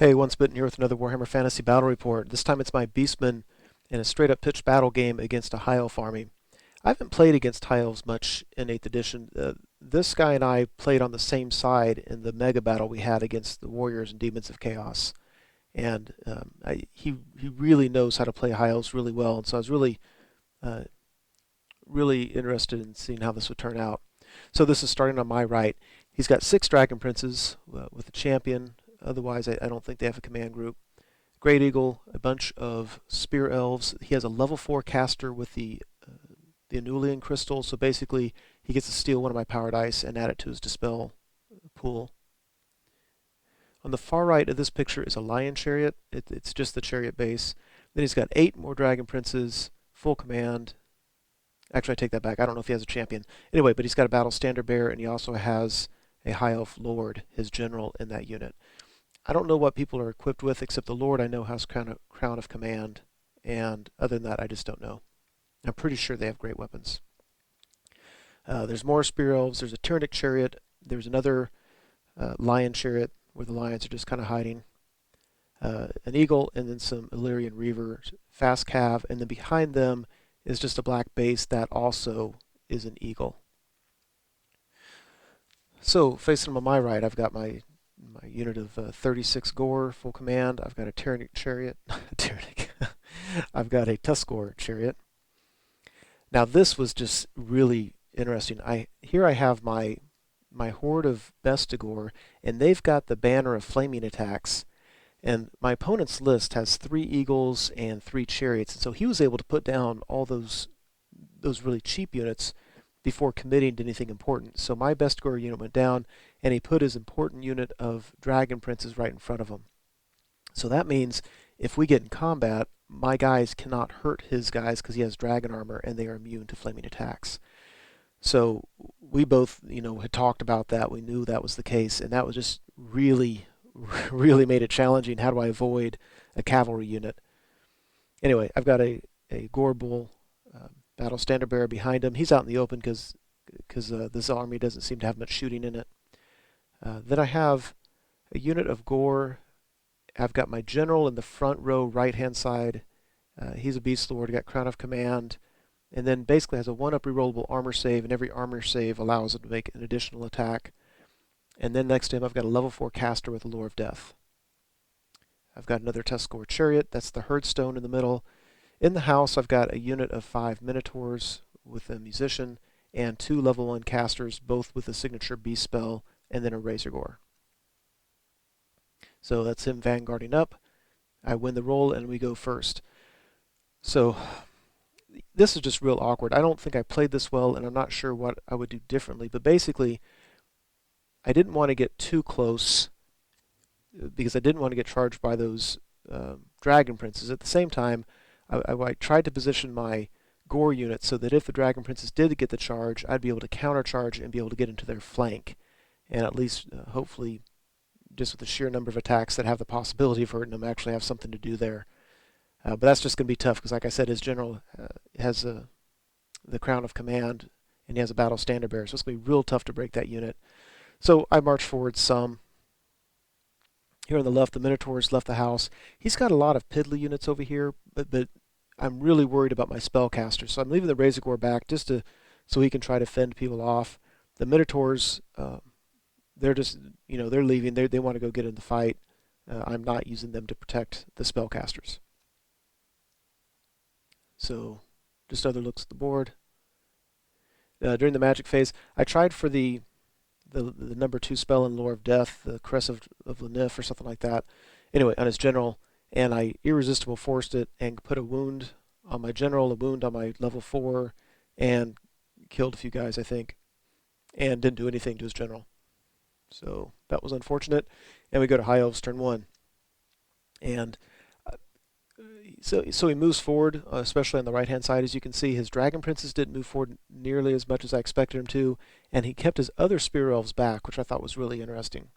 Hey, Once Bitten here with another Warhammer Fantasy Battle Report. This time it's my Beastmen in a straight-up pitched battle game against a High Elf army. I haven't played against High Elves much in 8th edition. This guy and I played on the same side in the mega battle we had against the Warriors and Demons of Chaos. And he really knows how to play High Elves really well, and so I was uh, really interested in seeing how this would turn out. So this is starting on my right. He's got 6 Dragon Princes with a champion. Otherwise, I don't think they have a command group. Great Eagle, a bunch of Spear Elves. He has a level 4 caster with the Anulian Crystal, so basically he gets to steal one of my power dice and add it to his Dispel pool. On the far right of this picture is a Lion Chariot. It's just the chariot base. Then he's got 8 more Dragon Princes, full command. Actually, I take that back. I don't know if he has a champion. Anyway, but he's got a Battle Standard Bearer, and he also has a High Elf Lord, his general, in that unit. I don't know what people are equipped with, except the Lord I know has Crown of Command, and other than that, I just don't know. I'm pretty sure they have great weapons. There's more Spear Elves. There's a Tyrannic Chariot. There's another Lion Chariot, where the lions are just kind of hiding. An Eagle, and then some Illyrian Reavers, Fast Cav, and then behind them is just a black base that also is an Eagle. So, facing them on my right, I've got my unit of 36 Gore, full command. I've got a Tyrannic Chariot. Tyrannic. I've got a Tuskor Chariot. Now this was just really interesting. Here I have my horde of Bestigor, and they've got the banner of flaming attacks. And my opponent's list has 3 Eagles and 3 Chariots, and so he was able to put down all those really cheap units before committing to anything important. So my Bestigor unit went down, and he put his important unit of Dragon Princes right in front of him. So that means if we get in combat, my guys cannot hurt his guys because he has dragon armor and they are immune to flaming attacks. So we both, had talked about that. We knew that was the case, and that was just really, really made it challenging. How do I avoid a cavalry unit? Anyway, I've got a Gore Bull Battle Standard Bearer behind him. He's out in the open because this army doesn't seem to have much shooting in it. Then I have a unit of Gore. I've got my general in the front row, right-hand side. He's a Beast Lord. Got Crown of Command, and then basically has a 1-up rerollable armor save, and every armor save allows him to make an additional attack. And then next to him, I've got a level 4 caster with a Lure of Death. I've got another Tuskor Chariot. That's the Herdstone in the middle. In the house, I've got a unit of 5 Minotaurs with a Musician and 2 level 1 casters, both with a signature Beast spell, and then a Razor Gore. So that's him vanguarding up. I win the roll, and we go first. So this is just real awkward. I don't think I played this well, and I'm not sure what I would do differently. But basically, I didn't want to get too close because I didn't want to get charged by those Dragon Princes. At the same time, I tried to position my Gore unit so that if the Dragon Princes did get the charge, I'd be able to countercharge and be able to get into their flank. And at least, hopefully, just with the sheer number of attacks that have the possibility of hurting them, actually have something to do there. But that's just going to be tough because, like I said, his general has the Crown of Command, and he has a Battle Standard Bearer, so it's going to be real tough to break that unit. So I march forward some. Here on the left, the Minotaurs left the house. He's got a lot of piddly units over here, but I'm really worried about my spellcaster, so I'm leaving the Razor Gore back just so he can try to fend people off. The Minotaurs, they're just, they're leaving. They want to go get in the fight. I'm not using them to protect the spellcasters. So, just other looks at the board. During the magic phase, I tried for the number 2 spell in Lore of Death, the Crest of Lenif or something like that. Anyway, on his general, and I irresistible forced it and put a wound on my general, a wound on my level 4, and killed a few guys, I think, and didn't do anything to his general. So that was unfortunate. And we go to High Elves turn 1. And so he moves forward, especially on the right-hand side. As you can see, his Dragon Princes didn't move forward nearly as much as I expected him to, and he kept his other Spear Elves back, which I thought was really interesting.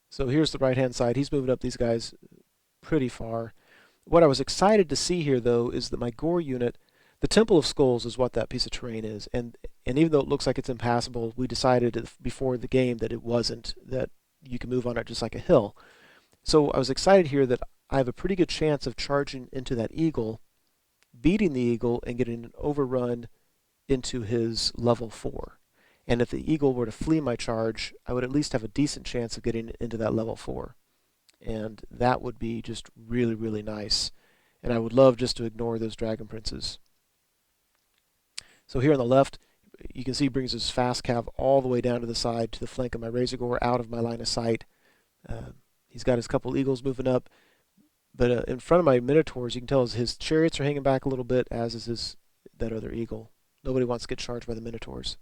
So here's the right-hand side. He's moving up these guys pretty far. What I was excited to see here, though, is that my Gore unit, the Temple of Skulls is what that piece of terrain is, and even though it looks like it's impassable, we decided before the game that it wasn't, that you can move on it just like a hill. So I was excited here that I have a pretty good chance of charging into that eagle, beating the eagle, and getting an overrun into his level 4. And if the eagle were to flee my charge, I would at least have a decent chance of getting into that level 4. And that would be just really, really nice. And I would love just to ignore those dragon princes. So here on the left, you can see he brings his fast cav all the way down to the side, to the flank of my Razor Gore, out of my line of sight. He's got his couple eagles moving up. But in front of my Minotaurs, you can tell his chariots are hanging back a little bit, as is that other eagle. Nobody wants to get charged by the Minotaurs.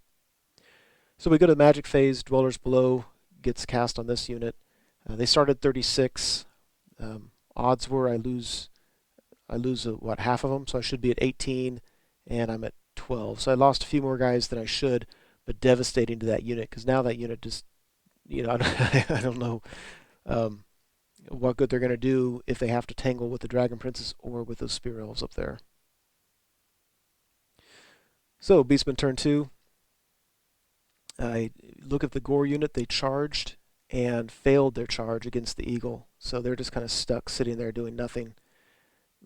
So we go to the magic phase. Dwellers Below gets cast on this unit. They started 36. Odds were I lose half of them, so I should be at 18, and I'm at 12. So I lost a few more guys than I should, but devastating to that unit, because now that unit just, I don't know what good they're going to do if they have to tangle with the Dragon Princes or with those Spear Elves up there. So Beastmen turn 2. I look at the Gore unit. They charged and failed their charge against the Eagle, so they're just kind of stuck sitting there doing nothing.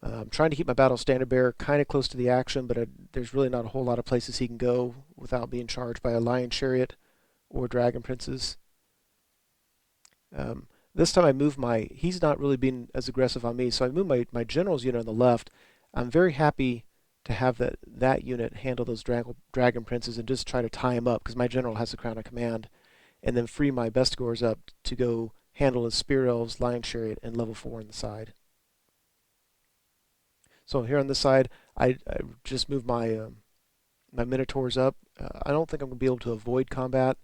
I'm trying to keep my Battle Standard Bearer kind of close to the action, but there's really not a whole lot of places he can go without being charged by a Lion Chariot or Dragon Princes. This time I move he's not really being as aggressive on me, so I move my General's unit on the left. I'm very happy to have that unit handle those Dragon Princes and just try to tie him up, because my General has the Crown of Command, and then free my Bestigors up to go handle his Spear Elves, Lion Chariot, and level 4 on the side. So here on this side, I just move my Minotaurs up. I don't think I'm going to be able to avoid combat,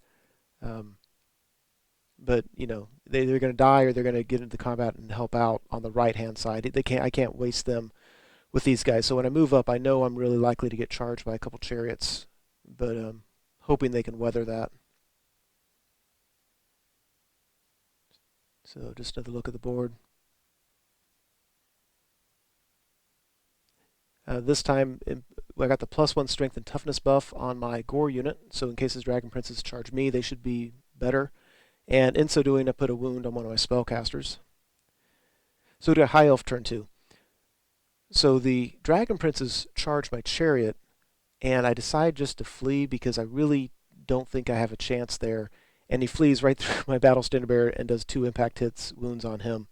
but they're going to die, or they're going to get into combat and help out on the right-hand side. I can't waste them with these guys. So when I move up, I know I'm really likely to get charged by a couple chariots, but hoping they can weather that. So just another look at the board. This time, I got the +1 strength and toughness buff on my Gore unit, so in case his Dragon Princes charge me, they should be better. And in so doing, I put a wound on one of my spellcasters. So we got High Elf turn 2. So the Dragon Princes charge my chariot, and I decide just to flee because I really don't think I have a chance there. And he flees right through my Battle Standard Bearer and does 2 impact hits, wounds on him.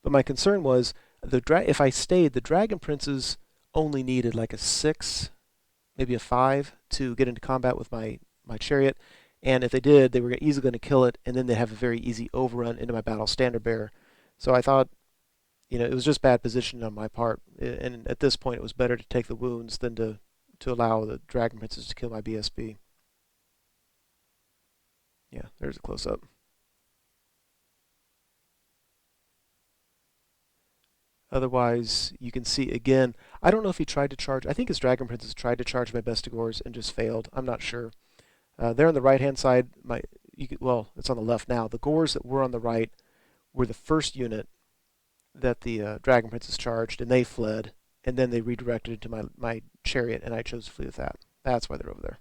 But my concern was, if I stayed, the Dragon Princes only needed like a 6, maybe a 5 to get into combat with my chariot. And if they did, they were easily going to kill it, and then they'd have a very easy overrun into my Battle Standard Bearer. So I thought, it was just bad positioning on my part. And at this point, it was better to take the wounds than to allow the Dragon Princes to kill my BSB. Yeah, there's a close-up. Otherwise, you can see, again, I don't know if he tried to charge. I think his Dragon Princes tried to charge my Bestigors and just failed. I'm not sure. There on the right-hand side, it's on the left now. The Gores that were on the right were the first unit that the Dragon Princes charged, and they fled, and then they redirected into my chariot, and I chose to flee with that. That's why they're over there.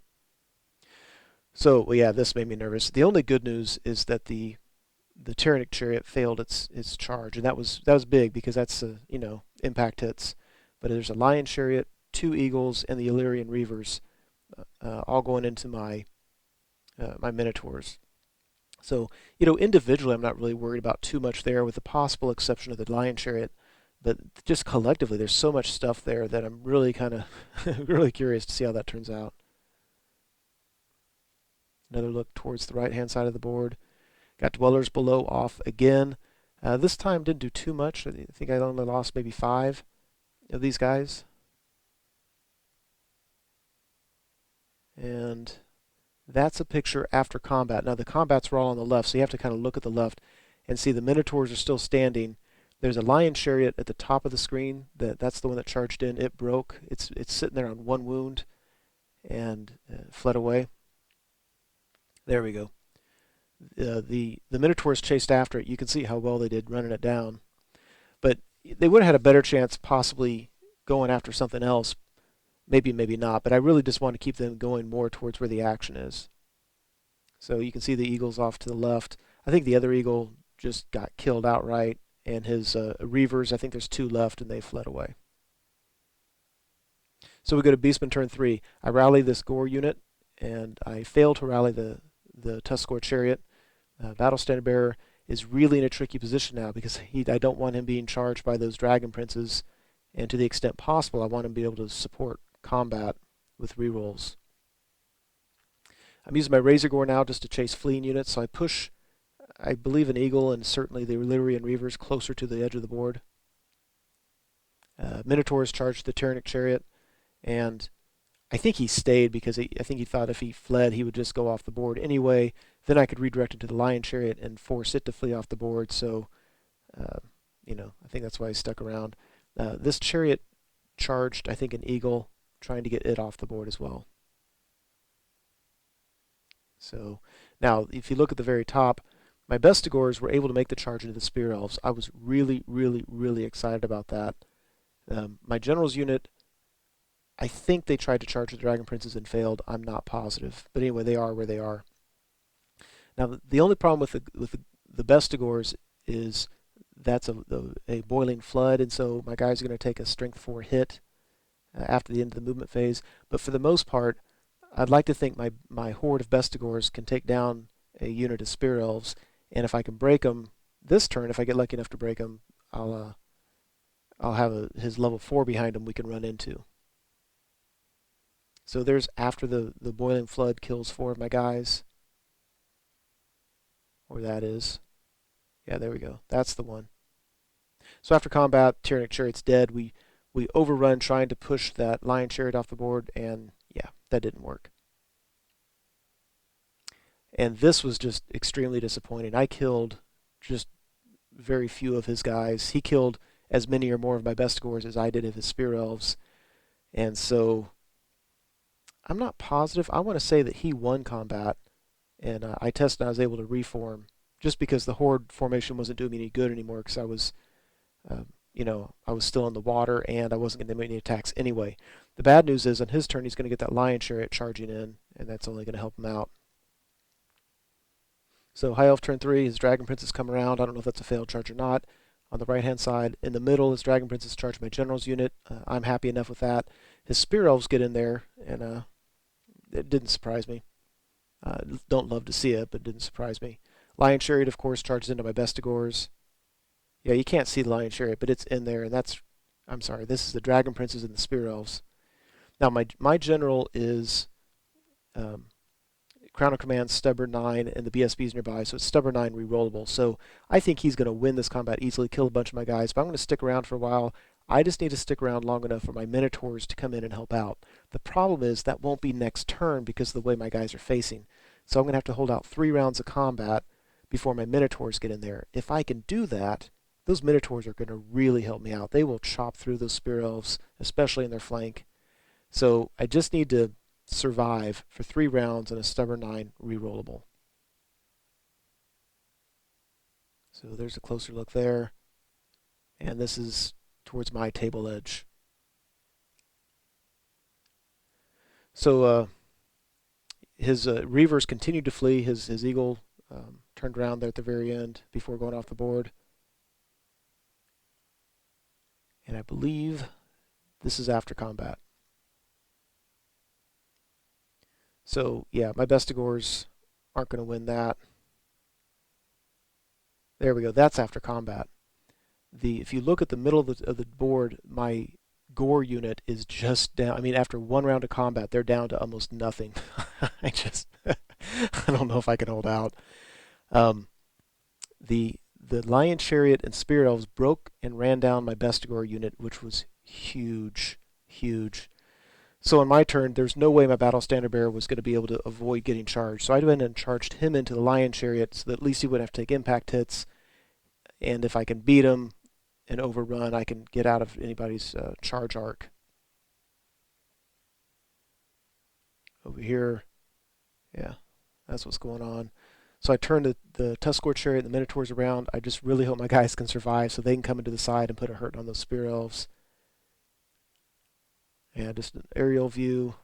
So, well, yeah, this made me nervous. The only good news is that the Tyrannic Chariot failed its charge, and that was big, because that's impact hits. But there's a Lion Chariot, 2 Eagles, and the Illyrian Reavers, all going into my Minotaurs. So individually, I'm not really worried about too much there, with the possible exception of the Lion Chariot. But just collectively, there's so much stuff there that I'm really kind of really curious to see how that turns out. Another look towards the right-hand side of the board. Got Dwellers Below off again. This time didn't do too much. I think I only lost maybe 5 of these guys. And that's a picture after combat. Now the combats were all on the left, so you have to kind of look at the left and see the Minotaurs are still standing. There's a Lion Chariot at the top of the screen. That's the one that charged in. It broke. It's sitting there on 1 wound and fled away. There we go. The Minotaurs chased after it. You can see how well they did running it down. But they would have had a better chance possibly going after something else. Maybe not. But I really just want to keep them going more towards where the action is. So you can see the Eagles off to the left. I think the other eagle just got killed outright, and his reavers, I think there's 2 left, and they fled away. So we go to Beastman turn 3. I rally this Gore unit, and I fail to rally the Tuskor chariot. Battle Standard Bearer is really in a tricky position now because I don't want him being charged by those Dragon Princes, and to the extent possible, I want him to be able to support combat with rerolls. I'm using my Razor Gore now just to chase fleeing units, so I push, I believe, an Eagle and certainly the Illyrian Reavers closer to the edge of the board. Minotaurs charged the Tyrannic Chariot, and I think he stayed because I think he thought if he fled, he would just go off the board anyway. Then I could redirect it to the Lion Chariot and force it to flee off the board. So, I think that's why he stuck around. This Chariot charged, I think, an Eagle, trying to get it off the board as well. So now, if you look at the very top, my Bestigors were able to make the charge into the Spear Elves. I was really, really, really excited about that. My General's unit, I think they tried to charge the Dragon Princes and failed. I'm not positive, but anyway, they are where they are. Now, the only problem with the Bestigors is that's a boiling flood, and so my guys are going to take a Strength 4 hit after the end of the movement phase. But for the most part, I'd like to think my horde of Bestigors can take down a unit of Spear Elves, and if I can break them this turn, if I get lucky enough to break them, I'll have his level 4 behind him we can run into. So there's after the boiling flood kills 4 of my guys. Or that is. Yeah, there we go. That's the one. So after combat, Tyrannic Chariot's dead. We overrun trying to push that Lion Chariot off the board, and yeah, that didn't work. And this was just extremely disappointing. I killed just very few of his guys. He killed as many or more of my Bestigors as I did of his Spear Elves. And so I'm not positive. I want to say that he won combat, and I tested and I was able to reform just because the Horde formation wasn't doing me any good anymore because I was, I was still in the water and I wasn't going to make any attacks anyway. The bad news is on his turn he's going to get that Lion Chariot charging in, and that's only going to help him out. So High Elf turn 3, his Dragon Princes come around. I don't know if that's a failed charge or not. On the right hand side, in the middle, his Dragon Princes charge my General's unit. I'm happy enough with that. His Spear Elves get in there, and it didn't surprise me. Don't love to see it, but it didn't surprise me. Lion Chariot, of course, charges into my Bestigors. Yeah, you can't see the Lion Chariot, but it's in there, and I'm sorry, this is the Dragon Princes and the Spear Elves. Now, my General is Crown of Command, Stubborn 9, and the BSB's nearby, so it's Stubborn 9 rerollable. So I think he's going to win this combat easily, kill a bunch of my guys, but I'm going to stick around for a while. I just need to stick around long enough for my Minotaurs to come in and help out. The problem is that won't be next turn because of the way my guys are facing. So I'm going to have to hold out 3 rounds of combat before my Minotaurs get in there. If I can do that, those Minotaurs are going to really help me out. They will chop through those Spear Elves, especially in their flank. So I just need to survive for 3 rounds and a Stubborn 9 rerollable. So there's a closer look there. And this is towards my table edge. So his Reavers continued to flee. His Eagle turned around there at the very end before going off the board. And I believe this is after combat. So yeah, my Bestigors aren't going to win that. There we go. That's after combat. If you look at the middle of the board, my Gore unit is just down. I mean, after 1 round of combat, they're down to almost nothing. I don't know if I can hold out. The Lion Chariot and Spear Elves broke and ran down my Bestigor unit, which was huge, huge. So on my turn, there's no way my Battle Standard Bearer was going to be able to avoid getting charged. So I went and charged him into the Lion Chariot so that at least he wouldn't have to take impact hits. And if I can beat him and overrun, I can get out of anybody's charge arc. Over here, yeah, that's what's going on. So I turn the Tuskor Chariot and the Minotaurs around. I just really hope my guys can survive so they can come into the side and put a hurt on those Spear Elves. And just an aerial view.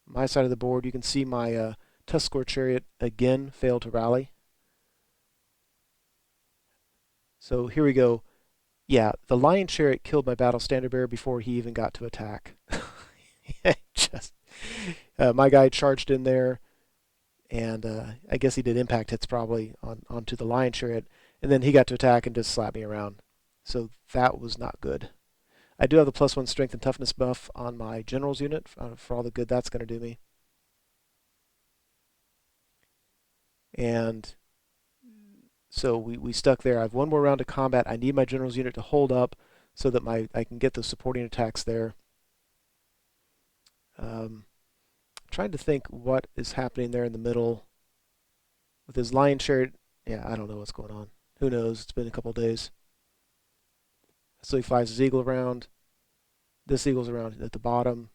My side of the board, you can see my Tuskor Chariot again failed to rally. So here we go. Yeah, the Lion Chariot killed my Battle Standard Bearer before he even got to attack. Just my guy charged in there, and I guess he did impact hits probably onto the Lion Chariot, and then he got to attack and just slapped me around. So that was not good. I do have the +1 strength and toughness buff on my general's unit for all the good that's going to do me. And so we stuck there. I have one more round of combat. I need my general's unit to hold up so that I can get those supporting attacks there. Trying to think what is happening there in the middle with his Lion Chariot. Yeah, I don't know what's going on. Who knows? It's been a couple of days. So he flies his eagle around. This eagle's around at the bottom.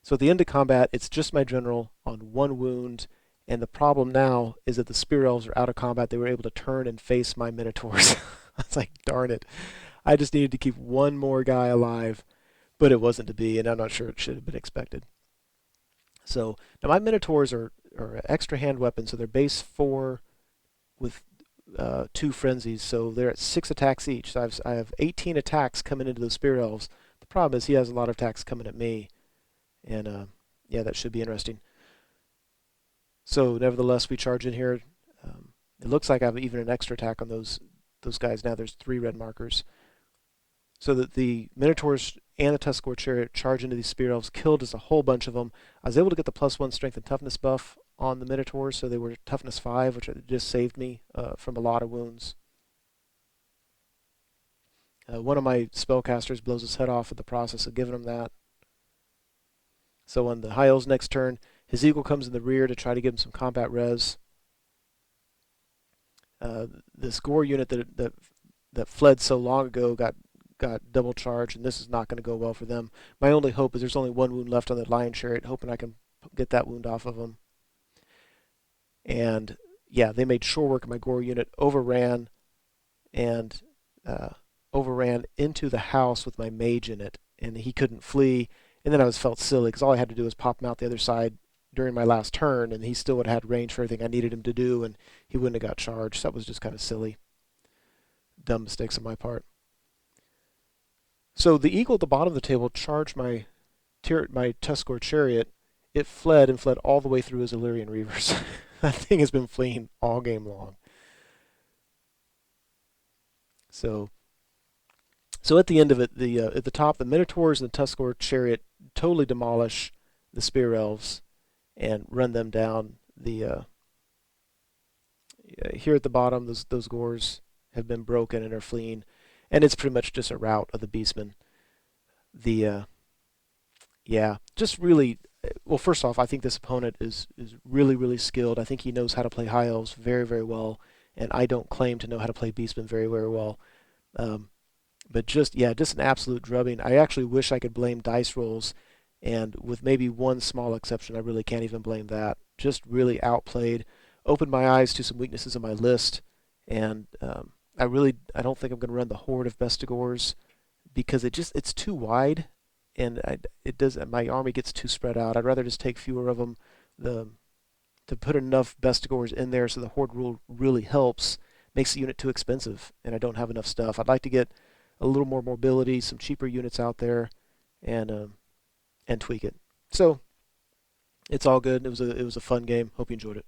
So at the end of combat, it's just my general on 1 wound. And the problem now is that the Spear Elves are out of combat. They were able to turn and face my Minotaurs. I was like, darn it. I just needed to keep one more guy alive, but it wasn't to be, and I'm not sure it should have been expected. So now my Minotaurs are extra hand weapons, so they're base 4 with 2 frenzies, so they're at 6 attacks each. So I have 18 attacks coming into those Spear Elves. The problem is he has a lot of attacks coming at me, and yeah, that should be interesting. So nevertheless, we charge in here. It looks like I have even an extra attack on those guys now. There's 3 red markers. So that the Minotaurs and the Tuscarora Chariot charge into these Spear Elves, killed just a whole bunch of them. I was able to get the +1 strength and toughness buff on the Minotaurs, so they were toughness 5, which just saved me from a lot of wounds. One of my spellcasters blows his head off in the process of giving him that. So on the High Elves' next turn, his eagle comes in the rear to try to give him some combat res. This Gore unit that fled so long ago got double charged, and this is not going to go well for them. My only hope is there's only 1 wound left on the Lion Chariot, hoping I can get that wound off of him. And yeah, they made sure work of my Gore unit, overran into the house with my mage in it, and he couldn't flee. And then I felt silly because all I had to do was pop him out the other side during my last turn, and he still would have had range for everything I needed him to do, and he wouldn't have got charged. So that was just kind of silly. Dumb mistakes on my part. So the eagle at the bottom of the table charged my Tuscarora Chariot. It fled and fled all the way through his Illyrian Reavers. That thing has been fleeing all game long. So at the end of it, at the top, the Minotaurs and the Tuscarora Chariot totally demolish the Spear Elves and run them down. Here at the bottom, those Gores have been broken and are fleeing, and it's pretty much just a rout of the Beastmen. Yeah, just really. Well, first off, I think this opponent is really, really skilled. I think he knows how to play High Elves very, very well, and I don't claim to know how to play Beastmen very, very well. But just an absolute drubbing. I actually wish I could blame dice rolls, and with maybe one small exception, I really can't even blame that. Just really outplayed. Opened my eyes to some weaknesses in my list, and I don't think I'm going to run the Horde of Bestigors because it's too wide, and my army gets too spread out. I'd rather just take fewer of them. To put enough Bestigors in there so the Horde rule really helps makes the unit too expensive, and I don't have enough stuff. I'd like to get a little more mobility, some cheaper units out there, and tweak it. So it's all good. It was a fun game. Hope you enjoyed it.